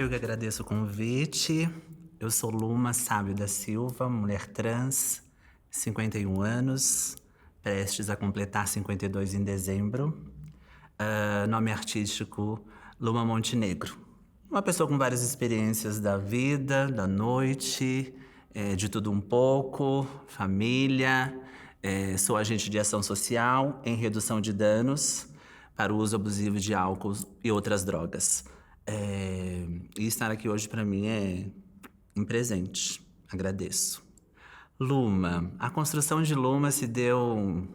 Eu que agradeço o convite. Eu sou Luma Sábio da Silva, mulher trans, 51 anos, prestes a completar 52 em dezembro. Nome artístico Luma Montenegro. Uma pessoa com várias experiências da vida, da noite, de tudo um pouco, família. Sou agente de ação social em redução de danos para o uso abusivo de álcool e outras drogas. E estar aqui hoje para mim é um presente. Agradeço. Luma. A construção de Luma se deu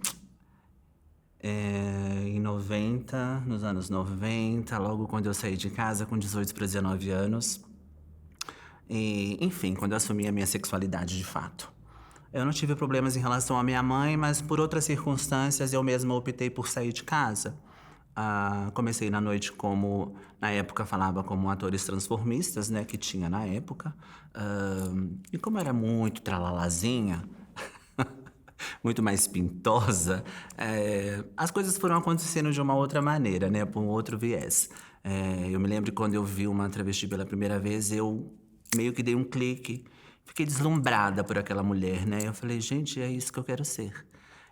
em 90, nos anos 90, logo quando eu saí de casa com 18 para 19 anos. E, enfim, quando eu assumi a minha sexualidade de fato. Eu não tive problemas em relação à minha mãe, mas por outras circunstâncias eu mesma optei por sair de casa. Comecei na noite como, na época falava como atores transformistas, né, que tinha na época. E como era muito tralalazinha, muito mais pintosa, as coisas foram acontecendo de uma outra maneira, né, por um outro viés. Eu me lembro que quando eu vi uma travesti pela primeira vez, eu meio que dei um clique, fiquei deslumbrada por aquela mulher, né? Eu falei, gente, é isso que eu quero ser.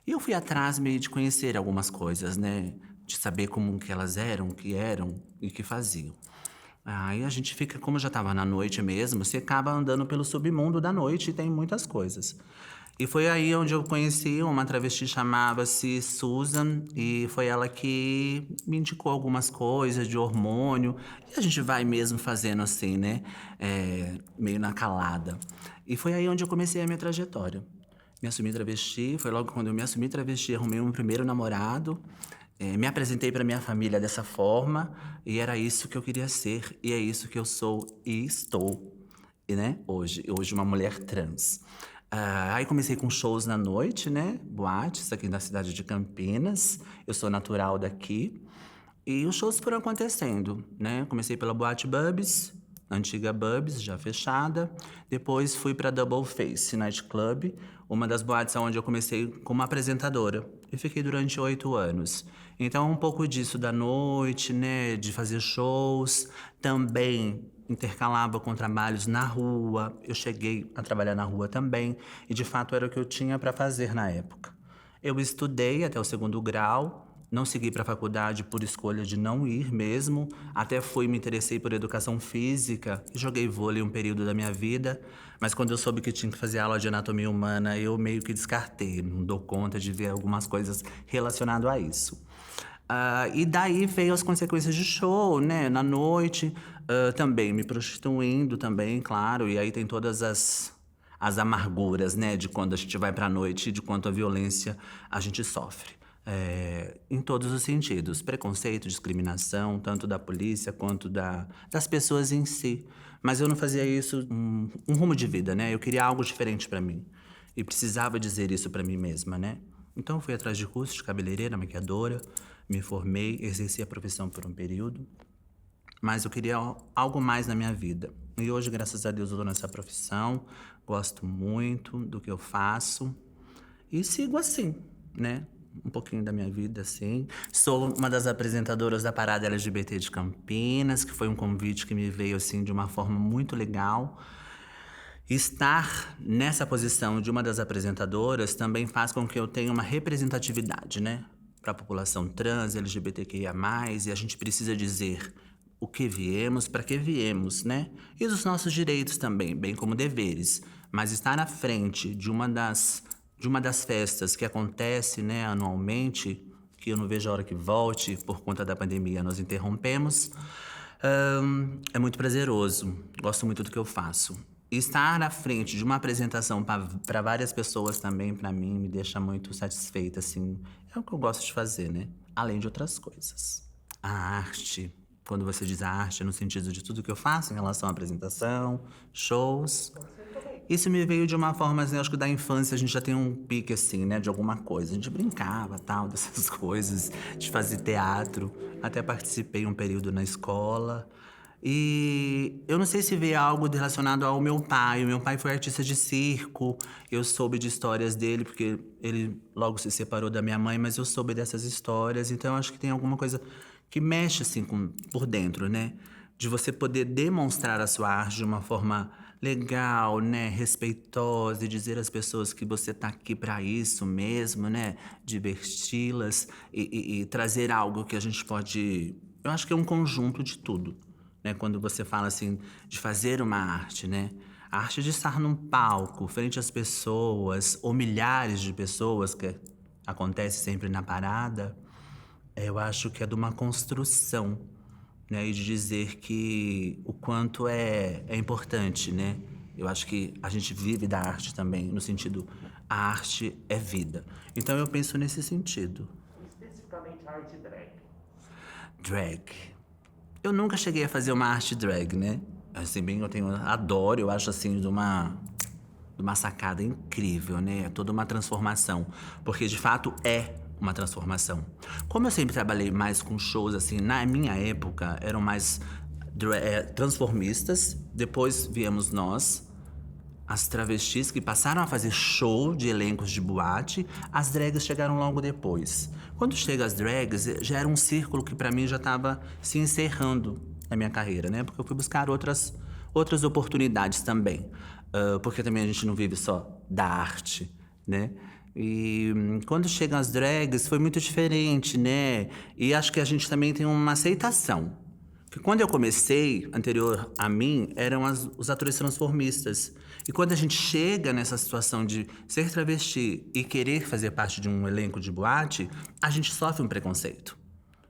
E eu fui atrás meio de conhecer algumas coisas, né? De saber como que elas eram, o que eram e o que faziam. Aí a gente fica, como já estava na noite mesmo, você acaba andando pelo submundo da noite e tem muitas coisas. E foi aí onde eu conheci uma travesti chamava-se Susan e foi ela que me indicou algumas coisas de hormônio e a gente vai mesmo fazendo assim, né? Meio na calada. E foi aí onde eu comecei a minha trajetória. Me assumi travesti, foi logo quando eu me assumi travesti, arrumei um primeiro namorado, me apresentei para minha família dessa forma e era isso que eu queria ser e é isso que eu sou e estou, e, né? Hoje uma mulher trans. Aí comecei com shows na noite, né? Boates aqui na cidade de Campinas. Eu sou natural daqui. E os shows foram acontecendo, né? Comecei pela Boate Bubs, antiga Bubs, já fechada. Depois fui para Double Face Night Club, uma das boates onde eu comecei como apresentadora. E fiquei durante 8 anos. Então, um pouco disso da noite, né? De fazer shows. Também intercalava com trabalhos na rua. Eu cheguei a trabalhar na rua também. E, de fato, era o que eu tinha para fazer na época. Eu estudei até o segundo grau. Não segui para a faculdade por escolha de não ir mesmo. Até me interessei por educação física e joguei vôlei um período da minha vida. Mas quando eu soube que tinha que fazer aula de anatomia humana, eu meio que descartei. Não dou conta de ver algumas coisas relacionadas a isso. E daí veio as consequências de show, né? Na noite, também me prostituindo também, claro. E aí tem todas as amarguras, né? De quando a gente vai pra noite e de quanto a violência a gente sofre. Em todos os sentidos. Preconceito, discriminação, tanto da polícia quanto das pessoas em si. Mas eu não fazia isso um rumo de vida, né? Eu queria algo diferente pra mim. E precisava dizer isso pra mim mesma, né? Então fui atrás de cursos de cabeleireira, maquiadora, me formei, exerci a profissão por um período. Mas eu queria algo mais na minha vida. E hoje, graças a Deus, eu tô nessa profissão, gosto muito do que eu faço. E sigo assim, né? Um pouquinho da minha vida, assim. Sou uma das apresentadoras da Parada LGBT de Campinas, que foi um convite que me veio, assim, de uma forma muito legal. Estar nessa posição de uma das apresentadoras também faz com que eu tenha uma representatividade, né? Para a população trans, LGBTQIA+, e a gente precisa dizer o que viemos, para que viemos, né? E os nossos direitos também, bem como deveres. Mas estar à frente de uma das festas que acontece, né, anualmente, que eu não vejo a hora que volte, por conta da pandemia nós interrompemos, é muito prazeroso. Gosto muito do que eu faço. E estar à frente de uma apresentação para várias pessoas também, para mim, me deixa muito satisfeita, assim. É o que eu gosto de fazer, né? Além de outras coisas. A arte, quando você diz a arte, é no sentido de tudo que eu faço em relação à apresentação, shows. Isso me veio de uma forma, assim, acho que da infância a gente já tem um pique, assim, né, de alguma coisa. A gente brincava, tal, dessas coisas, de fazer teatro. Até participei um período na escola. E eu não sei se veio algo relacionado ao meu pai. O meu pai foi artista de circo. Eu soube de histórias dele, porque ele logo se separou da minha mãe, mas eu soube dessas histórias. Então eu acho que tem alguma coisa que mexe, assim, por dentro, né? de você poder demonstrar a sua arte de uma forma legal, né, respeitosa e dizer às pessoas que você tá aqui para isso mesmo, né, diverti-las e trazer algo que a gente pode. Eu acho que é um conjunto de tudo, né, quando você fala assim de fazer uma arte, né, a arte de estar num palco frente às pessoas ou milhares de pessoas que acontece sempre na parada. Eu acho que é de uma construção, né, e de dizer que o quanto é importante, né? Eu acho que a gente vive da arte também, no sentido, a arte é vida. Então eu penso nesse sentido. Especificamente a arte drag. Drag. Eu nunca cheguei a fazer uma arte drag, né? Assim, bem, adoro, eu acho assim, de uma sacada incrível, né? É toda uma transformação. Porque de fato é uma transformação. Como eu sempre trabalhei mais com shows, assim, na minha época eram mais transformistas. Depois viemos nós, as travestis que passaram a fazer show de elencos de boate. As drags chegaram logo depois. Quando chega as drags, já era um círculo que pra mim já tava se encerrando na minha carreira, né? Porque eu fui buscar outras oportunidades também. Porque também a gente não vive só da arte, né? E quando chegam as drags foi muito diferente, né? E acho que a gente também tem uma aceitação. Porque quando eu comecei, anterior a mim, eram os atores transformistas. E quando a gente chega nessa situação de ser travesti e querer fazer parte de um elenco de boate, a gente sofre um preconceito.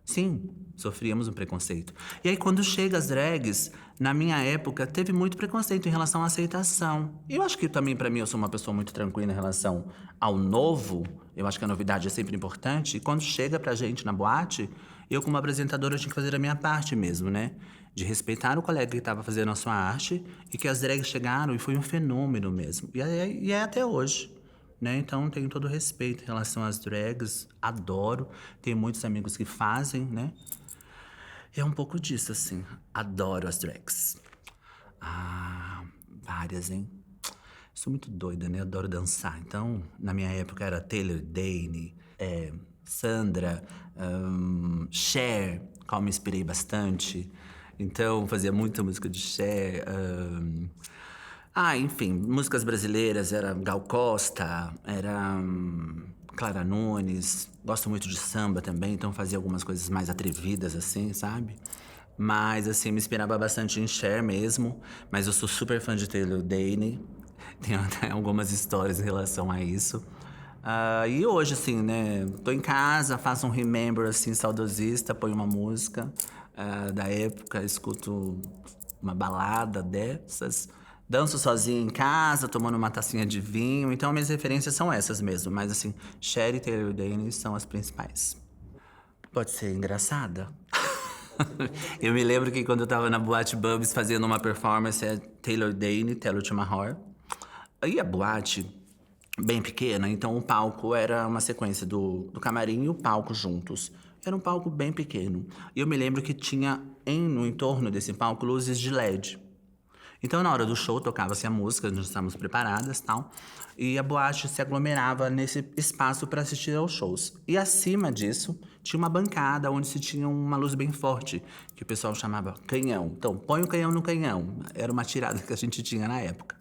Sim, sofríamos um preconceito. E aí, quando chega as drags, na minha época, teve muito preconceito em relação à aceitação. E eu acho que também, pra mim, eu sou uma pessoa muito tranquila em relação ao novo. Eu acho que a novidade é sempre importante. E quando chega pra gente na boate, eu, como apresentadora, tinha que fazer a minha parte mesmo, né? De respeitar o colega que estava fazendo a sua arte e que as drags chegaram e foi um fenômeno mesmo. E é até hoje. Né? Então, tenho todo o respeito em relação às drags, adoro. Tenho muitos amigos que fazem, né? E é um pouco disso, assim. Adoro as drags. Ah, várias, hein? Sou muito doida, né? Adoro dançar. Então, na minha época era Taylor Dayne, Sandra, Cher, qual me inspirei bastante. Então, fazia muita música de Cher. Enfim, músicas brasileiras, era Gal Costa, era Clara Nunes. Gosto muito de samba também, então fazia algumas coisas mais atrevidas, assim, sabe? Mas, assim, me inspirava bastante em Cher mesmo. Mas eu sou super fã de Taylor Dayne. Tenho até algumas histórias em relação a isso. E hoje, assim, né? Tô em casa, faço um remember, assim, saudosista, ponho uma música da época, escuto uma balada dessas. Danço sozinha em casa, tomando uma tacinha de vinho. Então, minhas referências são essas mesmo. Mas, assim, Cher e Taylor Dayne são as principais. Pode ser engraçada? Eu me lembro que quando eu tava na Boate Bubs fazendo uma performance, é Taylor Dayne, Tell It to My Heart. Aí a boate, bem pequena, então o palco era uma sequência do camarim e o palco juntos. Era um palco bem pequeno. E eu me lembro que tinha no entorno desse palco luzes de LED. Então, na hora do show, tocava-se a música, nós estávamos preparadas e tal. E a boate se aglomerava nesse espaço para assistir aos shows. E acima disso, tinha uma bancada onde se tinha uma luz bem forte, que o pessoal chamava canhão. Então, põe o canhão no canhão. Era uma tirada que a gente tinha na época.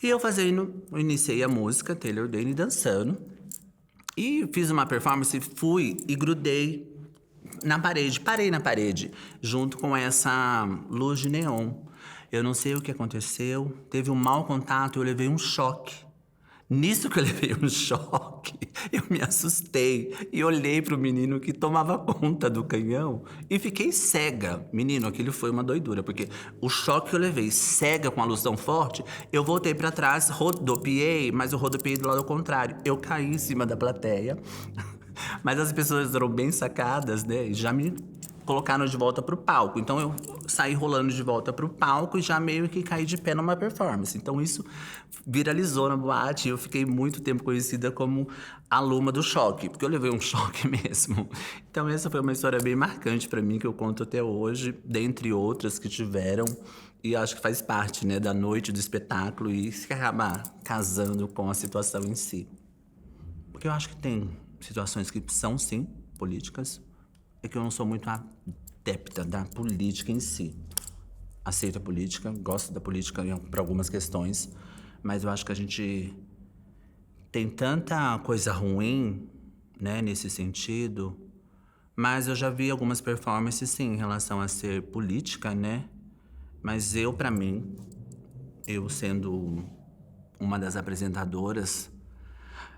E eu eu iniciei a música, Taylor Dayne, dançando. E fiz uma performance, fui e grudei na parede, parei na parede, junto com essa luz de neon. Eu não sei o que aconteceu, teve um mau contato, eu levei um choque. Nisso que eu levei um choque, eu me assustei e olhei pro menino que tomava conta do canhão e fiquei cega. Menino, aquilo foi uma doidura, porque o choque que eu levei, cega com a luz tão forte, eu voltei pra trás, rodopiei, mas eu rodopiei do lado contrário. Eu caí em cima da plateia, mas as pessoas eram bem sacadas, né? E já me colocaram de volta pro palco. Então eu saí rolando de volta pro palco e já meio que caí de pé numa performance. Então isso viralizou na boate e eu fiquei muito tempo conhecida como a Luma do choque, porque eu levei um choque mesmo. Então essa foi uma história bem marcante pra mim que eu conto até hoje, dentre outras que tiveram. E acho que faz parte, né, da noite do espetáculo e se acaba casando com a situação em si. Porque eu acho que tem situações que são, sim, políticas, é que eu não sou muito adepta da política em si. aceito a política, gosto da política para algumas questões, mas eu acho que a gente tem tanta coisa ruim, né, nesse sentido. Mas eu já vi algumas performances, sim, em relação a ser política, né? Mas pra mim, eu sendo uma das apresentadoras,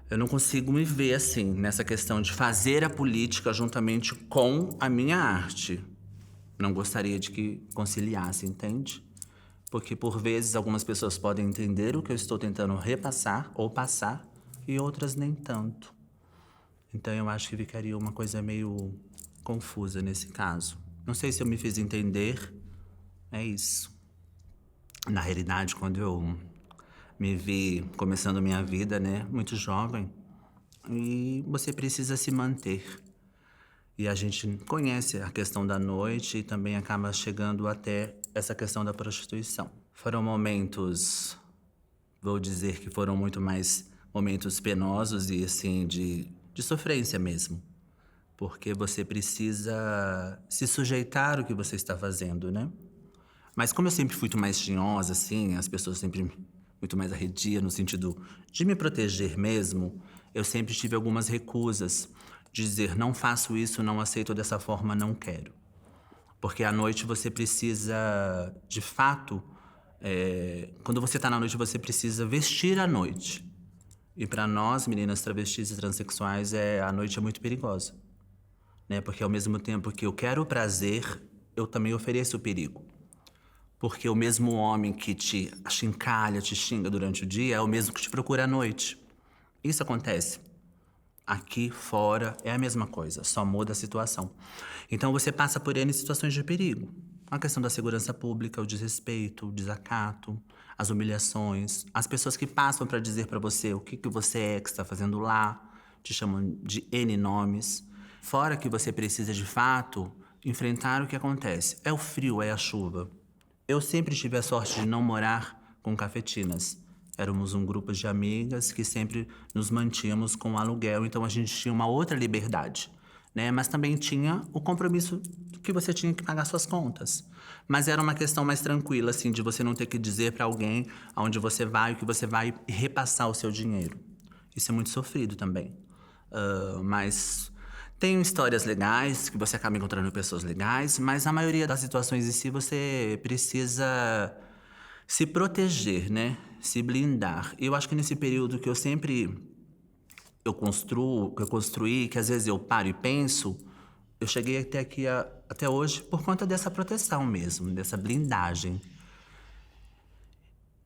eu não consigo me ver assim, nessa questão de fazer a política juntamente com a minha arte. Não gostaria de que conciliasse, entende? Porque por vezes algumas pessoas podem entender o que eu estou tentando repassar ou passar e outras nem tanto. Então eu acho que ficaria uma coisa meio confusa nesse caso. Não sei se eu me fiz entender. É isso. Na realidade, quando eu me vi começando minha vida, né, muito jovem, e você precisa se manter. E a gente conhece a questão da noite e também acaba chegando até essa questão da prostituição. Foram momentos, vou dizer que foram muito mais momentos penosos e assim de sofrência mesmo. Porque você precisa se sujeitar ao que você está fazendo, né? Mas como eu sempre fui muito mais tinhosa, assim, as pessoas sempre muito mais arredia no sentido de me proteger mesmo, eu sempre tive algumas recusas. Dizer, não faço isso, não aceito dessa forma, não quero. Porque à noite você precisa, de fato, quando você tá na noite, você precisa vestir a noite. E para nós, meninas travestis e transexuais, a noite é muito perigosa. Né? Porque ao mesmo tempo que eu quero o prazer, eu também ofereço o perigo. Porque o mesmo homem que te achincalha, te xinga durante o dia, é o mesmo que te procura à noite. Isso acontece. Aqui fora é a mesma coisa, só muda a situação. Então você passa por N situações de perigo. A questão da segurança pública, o desrespeito, o desacato, as humilhações, as pessoas que passam para dizer para você o que você é, que está fazendo lá, te chamam de N nomes. Fora que você precisa de fato enfrentar o que acontece. É o frio, é a chuva. Eu sempre tive a sorte de não morar com cafetinas. Éramos um grupo de amigas que sempre nos mantínhamos com aluguel, então a gente tinha uma outra liberdade, né? Mas também tinha o compromisso que você tinha que pagar suas contas. Mas era uma questão mais tranquila, assim, de você não ter que dizer para alguém aonde você vai, o que você vai e repassar o seu dinheiro. Isso é muito sofrido também. Mas tem histórias legais, que você acaba encontrando pessoas legais, mas na maioria das situações em si você precisa se proteger, né? Se blindar. E eu acho que nesse período que eu construí, que às vezes eu paro e penso, eu cheguei até aqui até hoje por conta dessa proteção mesmo, dessa blindagem.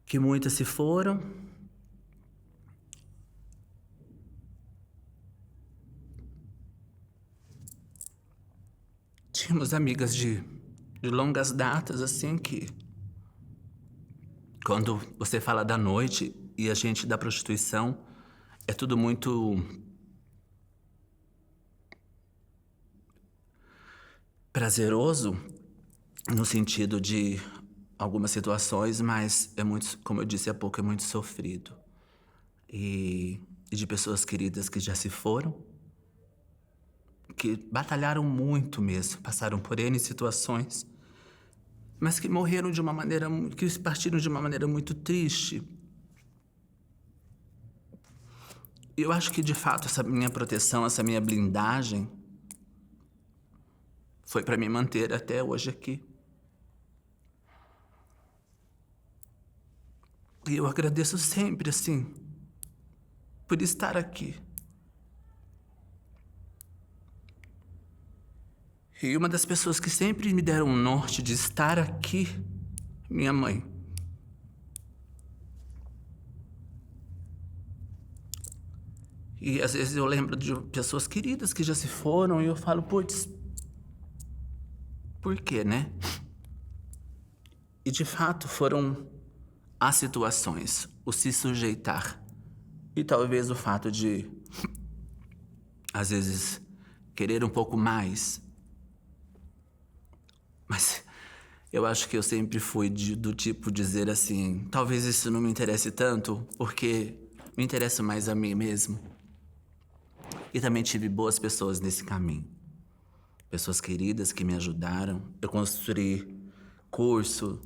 Que muitas se foram. Tínhamos amigas de longas datas, assim, que quando você fala da noite e a gente da prostituição, é tudo muito prazeroso no sentido de algumas situações, mas é muito, como eu disse há pouco, é muito sofrido. E de pessoas queridas que já se foram, que batalharam muito mesmo, passaram por N situações, mas que morreram de uma maneira, que partiram de uma maneira muito triste. E eu acho que, de fato, essa minha proteção, essa minha blindagem foi para me manter até hoje aqui. E eu agradeço sempre, assim, por estar aqui. E uma das pessoas que sempre me deram um norte de estar aqui, minha mãe. E às vezes eu lembro de pessoas queridas que já se foram e eu falo, putz, por quê, né? E de fato foram as situações, o se sujeitar. E talvez o fato de, às vezes, querer um pouco mais. Mas eu acho que eu sempre fui do tipo dizer assim, talvez isso não me interesse tanto, porque me interessa mais a mim mesmo. E também tive boas pessoas nesse caminho. Pessoas queridas que me ajudaram. Eu construí curso,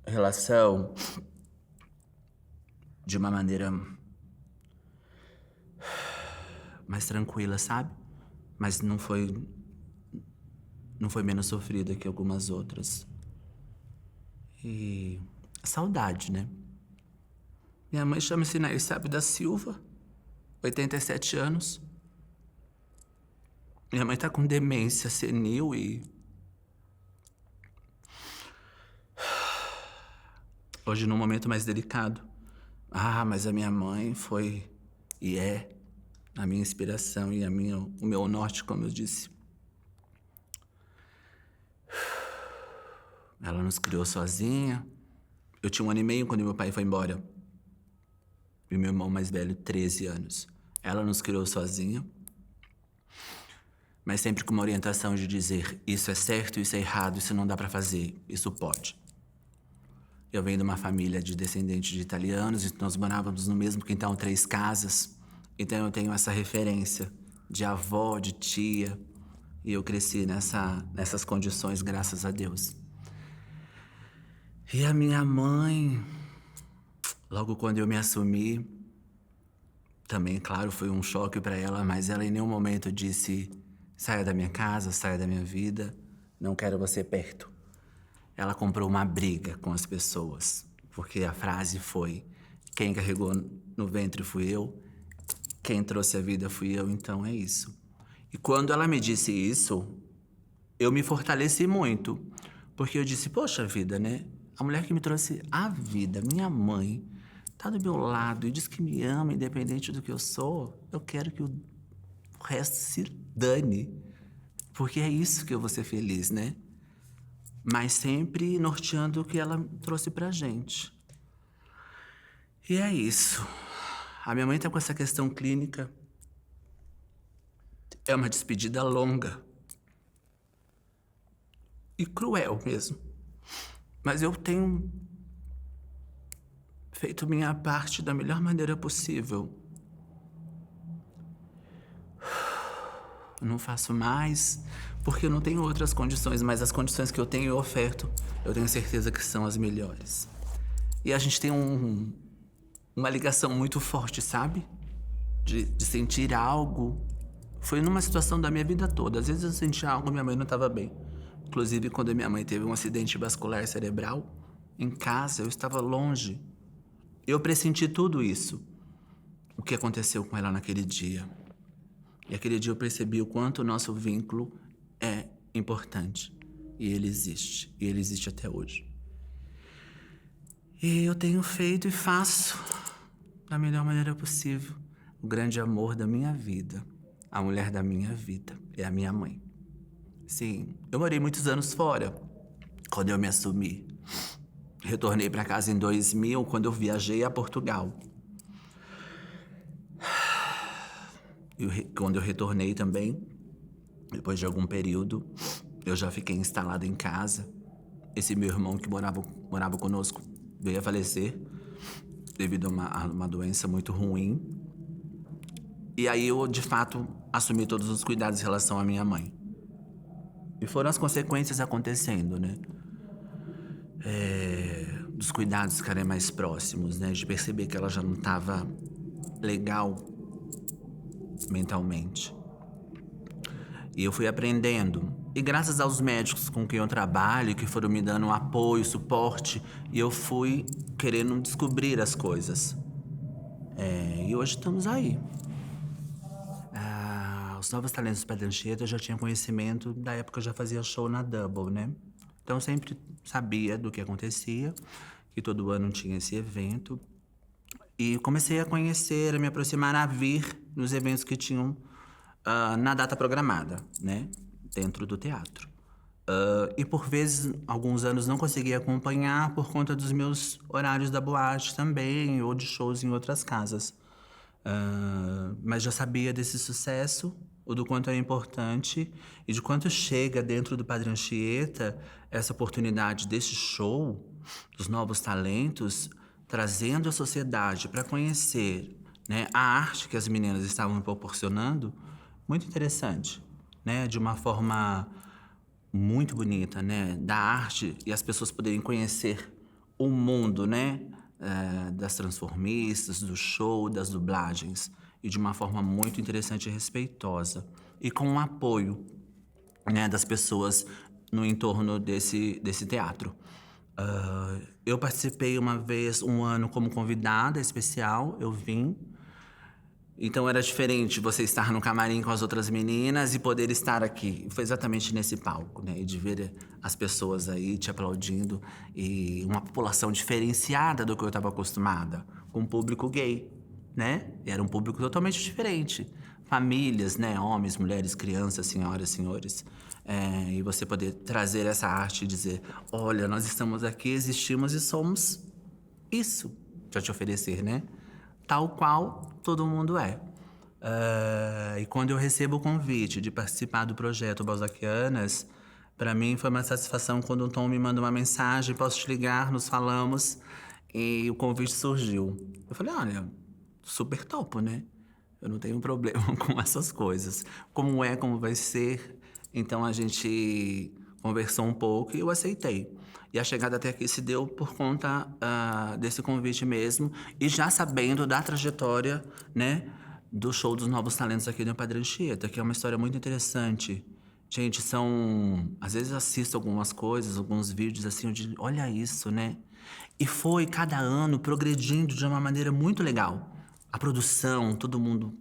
relação de uma maneira mais tranquila, sabe? Mas não foi menos sofrida que algumas outras. E saudade, né? Minha mãe chama-se Nair da Silva, 87 anos. Minha mãe tá com demência senil e hoje num momento mais delicado. Mas a minha mãe foi e é a minha inspiração e o meu norte, como eu disse. Ela nos criou sozinha. Eu tinha 1 ano e meio quando meu pai foi embora. E meu irmão mais velho, 13 anos. Ela nos criou sozinha. Mas sempre com uma orientação de dizer: isso é certo, isso é errado, isso não dá pra fazer, isso pode. Eu venho de uma família de descendentes de italianos, então nós morávamos no mesmo quintal, 3 casas. Então eu tenho essa referência de avó, de tia. E eu cresci nessas condições, graças a Deus. E a minha mãe, logo quando eu me assumi, também, claro, foi um choque para ela, mas ela em nenhum momento disse: saia da minha casa, saia da minha vida, não quero você perto. Ela comprou uma briga com as pessoas, porque a frase foi: quem carregou no ventre fui eu, quem trouxe a vida fui eu, então é isso. E quando ela me disse isso, eu me fortaleci muito, porque eu disse: poxa vida, né? A mulher que me trouxe a vida, minha mãe, tá do meu lado e diz que me ama, independente do que eu sou. Eu quero que o resto se dane, porque é isso que eu vou ser feliz, né? Mas sempre norteando o que ela trouxe pra gente. E é isso. A minha mãe tá com essa questão clínica. É uma despedida longa. E cruel mesmo. Mas eu tenho feito minha parte da melhor maneira possível. Eu não faço mais, porque eu não tenho outras condições, mas as condições que eu tenho eu oferto, eu tenho certeza que são as melhores. E a gente tem uma ligação muito forte, sabe? De sentir algo. Foi numa situação da minha vida toda. Às vezes eu sentia algo e minha mãe não estava bem. Inclusive, quando minha mãe teve um acidente vascular cerebral, em casa, eu estava longe. Eu pressenti tudo isso. O que aconteceu com ela naquele dia. E aquele dia eu percebi o quanto o nosso vínculo é importante. E ele existe. E ele existe até hoje. E eu tenho feito e faço da melhor maneira possível. O grande amor da minha vida. A mulher da minha vida é a minha mãe. Sim, eu morei muitos anos fora. Quando eu me assumi. Retornei para casa em 2000, quando eu viajei a Portugal. Quando eu retornei também, depois de algum período, eu já fiquei instalada em casa. Esse meu irmão que morava conosco veio a falecer devido a uma doença muito ruim. E aí eu, de fato, assumi todos os cuidados em relação à minha mãe. E foram as consequências acontecendo, né? Dos cuidados ficarem mais próximos, né? De perceber que ela já não estava legal mentalmente. E eu fui aprendendo. E graças aos médicos com quem eu trabalho, que foram me dando apoio, suporte, e eu fui querendo descobrir as coisas. E hoje estamos aí. Os Novos Talentos do Padre Anchieta eu já tinha conhecimento, da época eu já fazia show na Double, né? Então eu sempre sabia do que acontecia, que todo ano tinha esse evento. E comecei a conhecer, a me aproximar, a vir nos eventos que tinham na data programada, né? Dentro do teatro. E por vezes, alguns anos não conseguia acompanhar por conta dos meus horários da boate também, ou de shows em outras casas. Mas já sabia desse sucesso, o do quanto é importante e de quanto chega dentro do Padre Anchieta essa oportunidade desse show, dos novos talentos, trazendo a sociedade para conhecer, né, a arte que as meninas estavam proporcionando, muito interessante, né, de uma forma muito bonita, né, da arte e as pessoas poderem conhecer o mundo, né? Das transformistas, do show, das dublagens. E de uma forma muito interessante e respeitosa. E com o apoio, né, das pessoas no entorno desse teatro. Eu participei uma vez, um ano, como convidada especial, eu vim. Então era diferente você estar no camarim com as outras meninas e poder estar aqui. Foi exatamente nesse palco, né? E de ver as pessoas aí te aplaudindo. E uma população diferenciada do que eu estava acostumada. Com um público gay, né? E era um público totalmente diferente. Famílias, né? Homens, mulheres, crianças, senhoras, senhores. E você poder trazer essa arte e dizer: olha, nós estamos aqui, existimos e somos isso. Pra te oferecer, né? Tal qual todo mundo é. E quando eu recebo o convite de participar do projeto Balzaquianas, para mim foi uma satisfação quando o Tom me manda uma mensagem: posso te ligar, nos falamos, e o convite surgiu. Eu falei: olha, super topo, né? Eu não tenho problema com essas coisas. Como vai ser. Então a gente conversou um pouco e eu aceitei. E a chegada até aqui se deu por conta desse convite mesmo. E já sabendo da trajetória, né, do show dos Novos Talentos aqui no Padre Anchieta, que é uma história muito interessante. Gente, às vezes eu assisto algumas coisas, alguns vídeos assim, eu digo: olha isso, né? E foi cada ano progredindo de uma maneira muito legal. A produção, todo mundo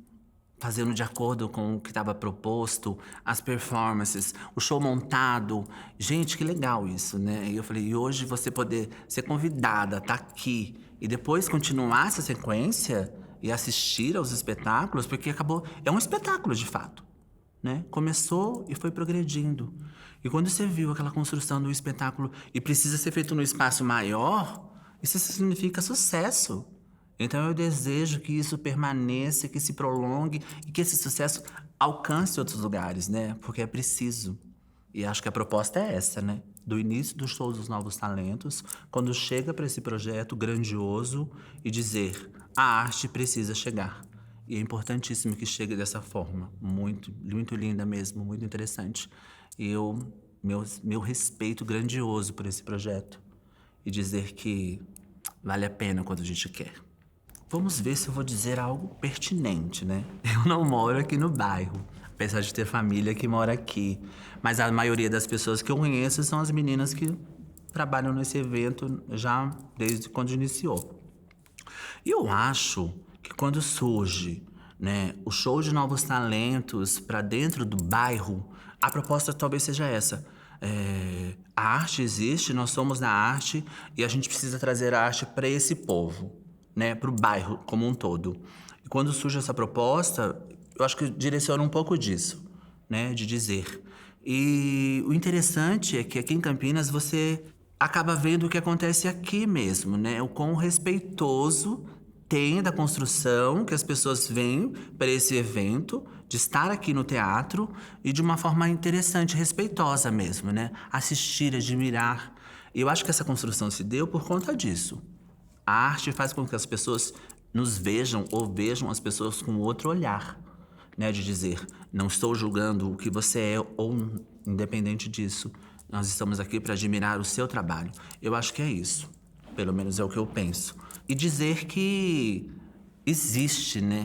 fazendo de acordo com o que estava proposto, as performances, o show montado. Gente, que legal isso, né? E eu falei: e hoje você poder ser convidada, tá aqui, e depois continuar essa sequência e assistir aos espetáculos, porque acabou... É um espetáculo, de fato, né? Começou e foi progredindo. E quando você viu aquela construção do espetáculo e precisa ser feito num espaço maior, isso significa sucesso. Então eu desejo que isso permaneça, que se prolongue e que esse sucesso alcance outros lugares, né? Porque é preciso. E acho que a proposta é essa, né? Do início do show dos Novos Talentos, quando chega para esse projeto grandioso e dizer: a arte precisa chegar. E é importantíssimo que chegue dessa forma. Muito, muito linda mesmo, muito interessante. E meu respeito grandioso por esse projeto. E dizer que vale a pena quando a gente quer. Vamos ver se eu vou dizer algo pertinente, né? Eu não moro aqui no bairro, apesar de ter família que mora aqui. Mas a maioria das pessoas que eu conheço são as meninas que trabalham nesse evento já desde quando iniciou. E eu acho que quando surge, né, o show de novos talentos para dentro do bairro, a proposta talvez seja essa. A arte existe, nós somos da arte e a gente precisa trazer a arte para esse povo, né, para o bairro como um todo. E quando surge essa proposta, eu acho que direciona um pouco disso, né, de dizer. E o interessante é que aqui em Campinas você acaba vendo o que acontece aqui mesmo, né, o quão respeitoso tem da construção que as pessoas vêm para esse evento, de estar aqui no teatro e de uma forma interessante, respeitosa mesmo, né? Assistir, admirar. E eu acho que essa construção se deu por conta disso. A arte faz com que as pessoas nos vejam ou vejam as pessoas com outro olhar, né? De dizer: não estou julgando o que você é ou independente disso. Nós estamos aqui para admirar o seu trabalho. Eu acho que é isso. Pelo menos é o que eu penso. E dizer que existe, né?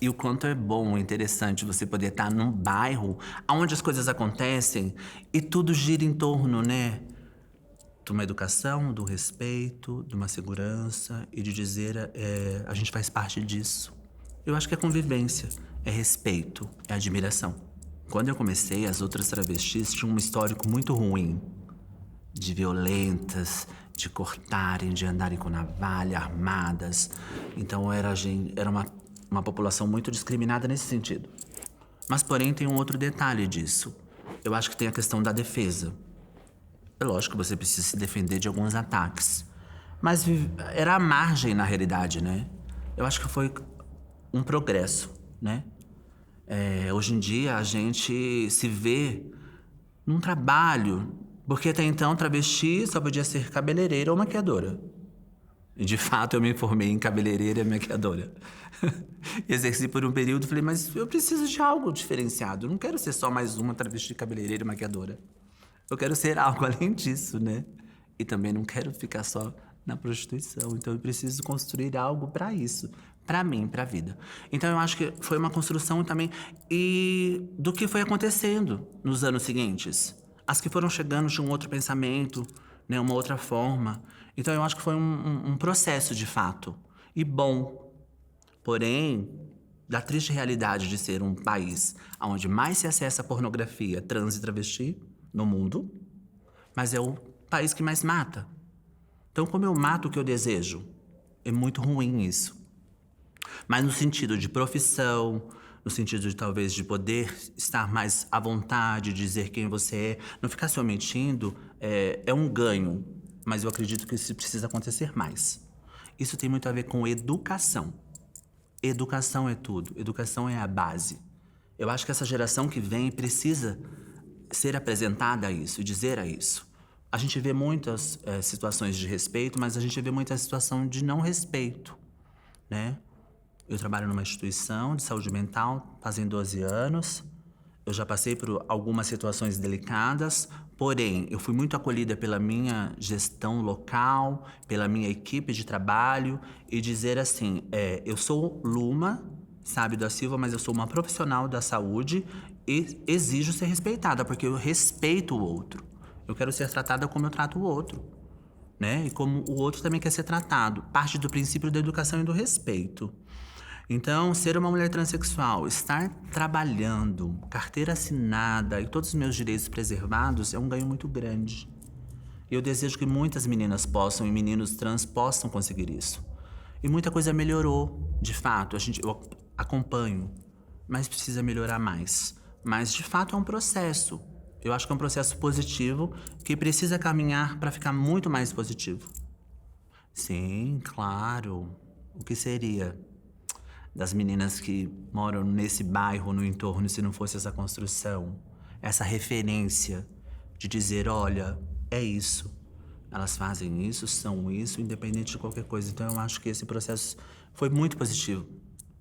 E o quanto é bom, interessante você poder estar num bairro onde as coisas acontecem e tudo gira em torno, né? De uma educação, do respeito, de uma segurança e de dizer a gente faz parte disso. Eu acho que é convivência, é respeito, é admiração. Quando eu comecei, as outras travestis tinham um histórico muito ruim. De violentas, de cortarem, de andarem com navalha, armadas. Então era uma população muito discriminada nesse sentido. Mas, porém, tem um outro detalhe disso. Eu acho que tem a questão da defesa. É lógico que você precisa se defender de alguns ataques. Mas era a margem, na realidade, né? Eu acho que foi um progresso, né? Hoje em dia, a gente se vê num trabalho... Porque até então, travesti só podia ser cabeleireira ou maquiadora. E de fato, eu me formei em cabeleireira e maquiadora. Exerci por um período e falei: mas eu preciso de algo diferenciado. Eu não quero ser só mais uma travesti cabeleireira e maquiadora. Eu quero ser algo além disso, né? e também não quero ficar só na prostituição. Então eu preciso construir algo para isso, para mim, para a vida. Então eu acho que foi uma construção também e do que foi acontecendo nos anos seguintes. As que foram chegando tinham um outro pensamento, né, uma outra forma. Então eu acho que foi um processo de fato e bom. Porém, da triste realidade de ser um país onde mais se acessa pornografia trans e travesti no mundo, mas é o país que mais mata. Então, como eu mato o que eu desejo? É muito ruim isso. Mas no sentido de profissão, no sentido de talvez de poder estar mais à vontade, dizer quem você é, não ficar se omitindo, é um ganho. Mas eu acredito que isso precisa acontecer mais. Isso tem muito a ver com educação. Educação é tudo, educação é a base. Eu acho que essa geração que vem precisa ser apresentada a isso, dizer a isso. A gente vê muitas situações de respeito, mas a gente vê muita situação de não respeito, né? Eu trabalho numa instituição de saúde mental fazem 12 anos. Eu já passei por algumas situações delicadas, porém, eu fui muito acolhida pela minha gestão local, pela minha equipe de trabalho e dizer assim, eu sou Luma, sabe, da Silva, mas eu sou uma profissional da saúde e exijo ser respeitada, porque eu respeito o outro. Eu quero ser tratada como eu trato o outro, né? E como o outro também quer ser tratado. Parte do princípio da educação e do respeito. Então, ser uma mulher transexual, estar trabalhando, carteira assinada e todos os meus direitos preservados é um ganho muito grande. E eu desejo que muitas meninas possam e meninos trans possam conseguir isso. E muita coisa melhorou, de fato, eu acompanho, mas precisa melhorar mais. Mas, de fato, é um processo. Eu acho que é um processo positivo que precisa caminhar para ficar muito mais positivo. Sim, claro. O que seria das meninas que moram nesse bairro, no entorno, se não fosse essa construção, essa referência de dizer, olha, é isso. Elas fazem isso, são isso, independente de qualquer coisa. Então eu acho que esse processo foi muito positivo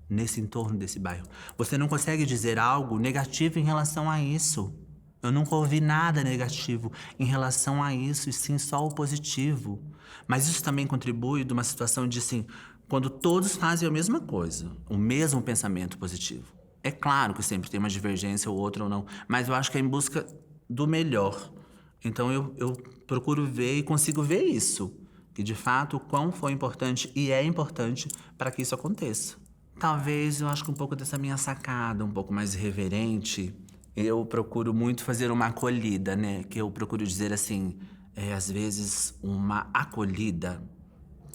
nesse entorno desse bairro. Você não consegue dizer algo negativo em relação a isso. Eu nunca ouvi nada negativo em relação a isso, e sim só o positivo. Mas isso também contribui de uma situação de assim, quando todos fazem a mesma coisa, o mesmo pensamento positivo. É claro que sempre tem uma divergência ou outra ou não, mas eu acho que é em busca do melhor. Então eu procuro ver e consigo ver isso, que de fato o quão foi importante e é importante para que isso aconteça. Talvez eu acho que um pouco dessa minha sacada, um pouco mais irreverente, eu procuro muito fazer uma acolhida, né? Que eu procuro dizer assim, às vezes uma acolhida.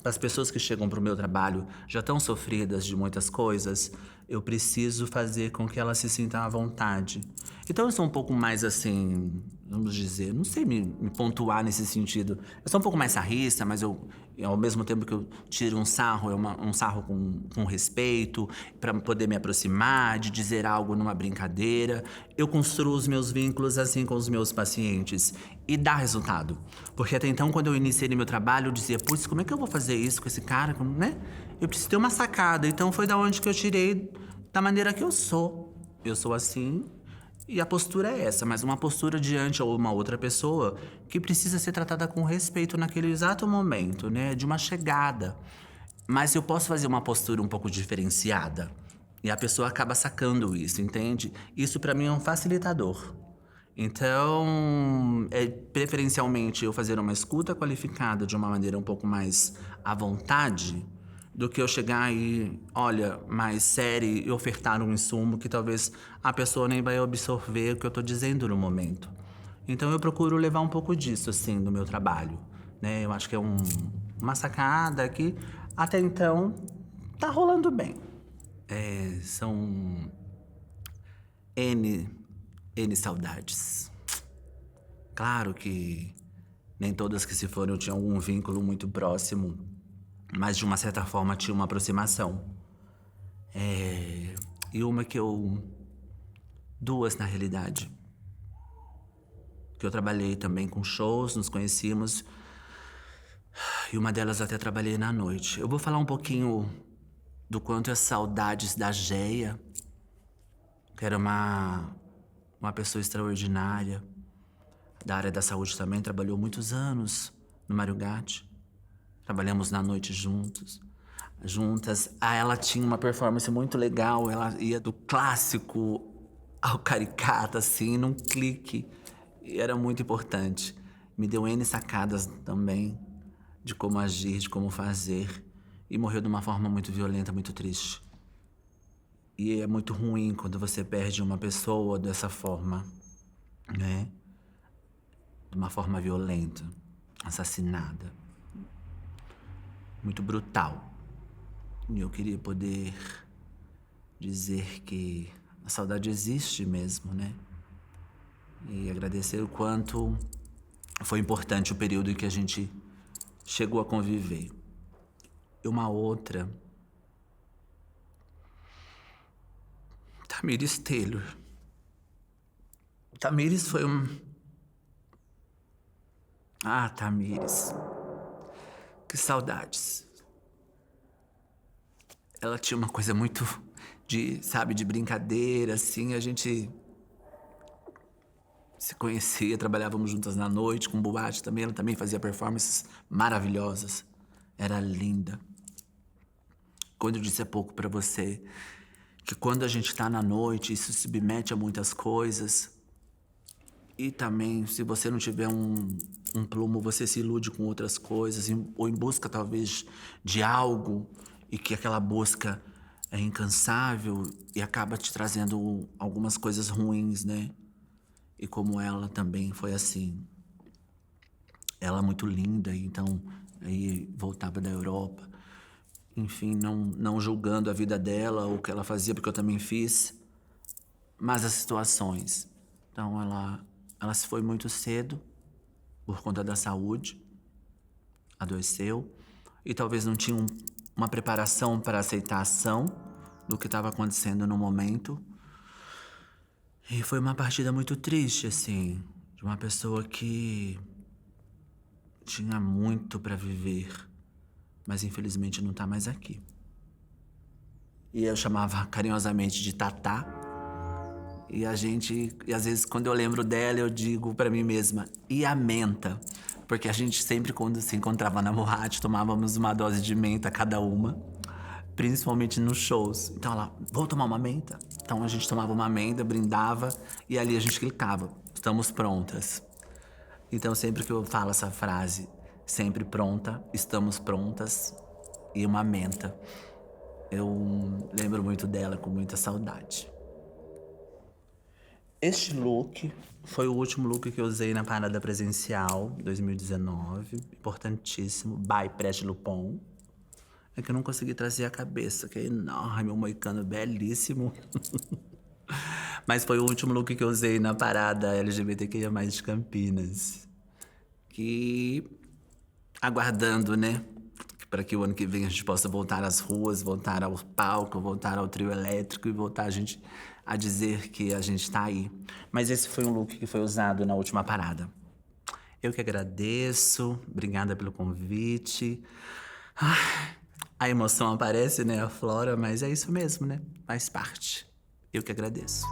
As pessoas que chegam para o meu trabalho já tão sofridas de muitas coisas, eu preciso fazer com que elas se sintam à vontade. Então eu sou um pouco mais assim, vamos dizer, não sei me pontuar nesse sentido. Eu sou um pouco mais sarrista, mas ao mesmo tempo que eu tiro um sarro, um sarro com respeito, para poder me aproximar, de dizer algo numa brincadeira. Eu construo os meus vínculos assim com os meus pacientes e dá resultado. Porque até então, quando eu iniciei no meu trabalho, eu dizia, putz, como é que eu vou fazer isso com esse cara, né? Eu preciso ter uma sacada. Então foi da onde que eu tirei da maneira que eu sou. Eu sou assim e a postura é essa, mas uma postura diante a uma outra pessoa que precisa ser tratada com respeito naquele exato momento, né? De uma chegada. Mas eu posso fazer uma postura um pouco diferenciada. E a pessoa acaba sacando isso, entende? Isso pra mim é um facilitador. Então, preferencialmente eu fazer uma escuta qualificada de uma maneira um pouco mais à vontade do que eu chegar e, olha, mais sério e ofertar um insumo que talvez a pessoa nem vai absorver o que eu tô dizendo no momento. Então eu procuro levar um pouco disso, assim, no meu trabalho, né? Eu acho que é uma sacada que até então tá rolando bem. São N, N saudades. Claro que nem todas que se foram tinham algum vínculo muito próximo, mas de uma certa forma tinha uma aproximação. E uma que eu... Duas, na realidade. Que eu trabalhei também com shows, nos conhecíamos. E uma delas até trabalhei na noite. Eu vou falar um pouquinho do quanto é saudades da Geia, que era uma pessoa extraordinária. Da área da saúde também, trabalhou muitos anos no Mário Gatti. Trabalhamos na noite juntas. Ela tinha uma performance muito legal. Ela ia do clássico ao caricato, assim, num clique. E era muito importante. Me deu N sacadas também de como agir, de como fazer. E morreu de uma forma muito violenta, muito triste. E é muito ruim quando você perde uma pessoa dessa forma, né? De uma forma violenta, assassinada. Muito brutal. E eu queria poder dizer que a saudade existe mesmo, né? E agradecer o quanto foi importante o período em que a gente chegou a conviver. E uma outra... Tamires Taylor. Tamires foi Ah, Tamires. Que saudades. Ela tinha uma coisa muito de brincadeira, assim. A gente se conhecia, trabalhávamos juntas na noite, com boate também. Ela também fazia performances maravilhosas. Era linda. Quando eu disse há pouco pra você que quando a gente tá na noite, isso se submete a muitas coisas. E também, se você não tiver um plumo, você se ilude com outras coisas, ou em busca, talvez, de algo, e que aquela busca é incansável e acaba te trazendo algumas coisas ruins, né? E como ela também foi assim. Ela muito linda, então aí voltava da Europa. Enfim, não julgando a vida dela ou o que ela fazia, porque eu também fiz, mas as situações. Então ela se foi muito cedo por conta da saúde, adoeceu e talvez não tinha uma preparação para aceitação do que estava acontecendo no momento. E foi uma partida muito triste, assim, de uma pessoa que tinha muito para viver, mas infelizmente não tá mais aqui. E eu chamava carinhosamente de Tatá. E às vezes quando eu lembro dela, eu digo pra mim mesma, e a menta? Porque a gente sempre, quando se encontrava na boate, tomávamos uma dose de menta cada uma, principalmente nos shows. Então ela, vamos tomar uma menta? Então a gente tomava uma menta, brindava e ali a gente clicava, estamos prontas. Então sempre que eu falo essa frase, sempre pronta, estamos prontas e uma menta, eu lembro muito dela com muita saudade. Este look foi o último look que eu usei na parada presencial 2019, importantíssimo, by Prete Lupon. É que eu não consegui trazer a cabeça, que é enorme, um moicano belíssimo. Mas foi o último look que eu usei na parada LGBTQIA+ de Campinas. Que aguardando, né? Para que o ano que vem a gente possa voltar às ruas, voltar ao palco, voltar ao trio elétrico e voltar a dizer que a gente tá aí. Mas esse foi um look que foi usado na última parada. Eu que agradeço, obrigada pelo convite. A emoção aparece, né, aflora, mas é isso mesmo, né? Faz parte. Eu que agradeço.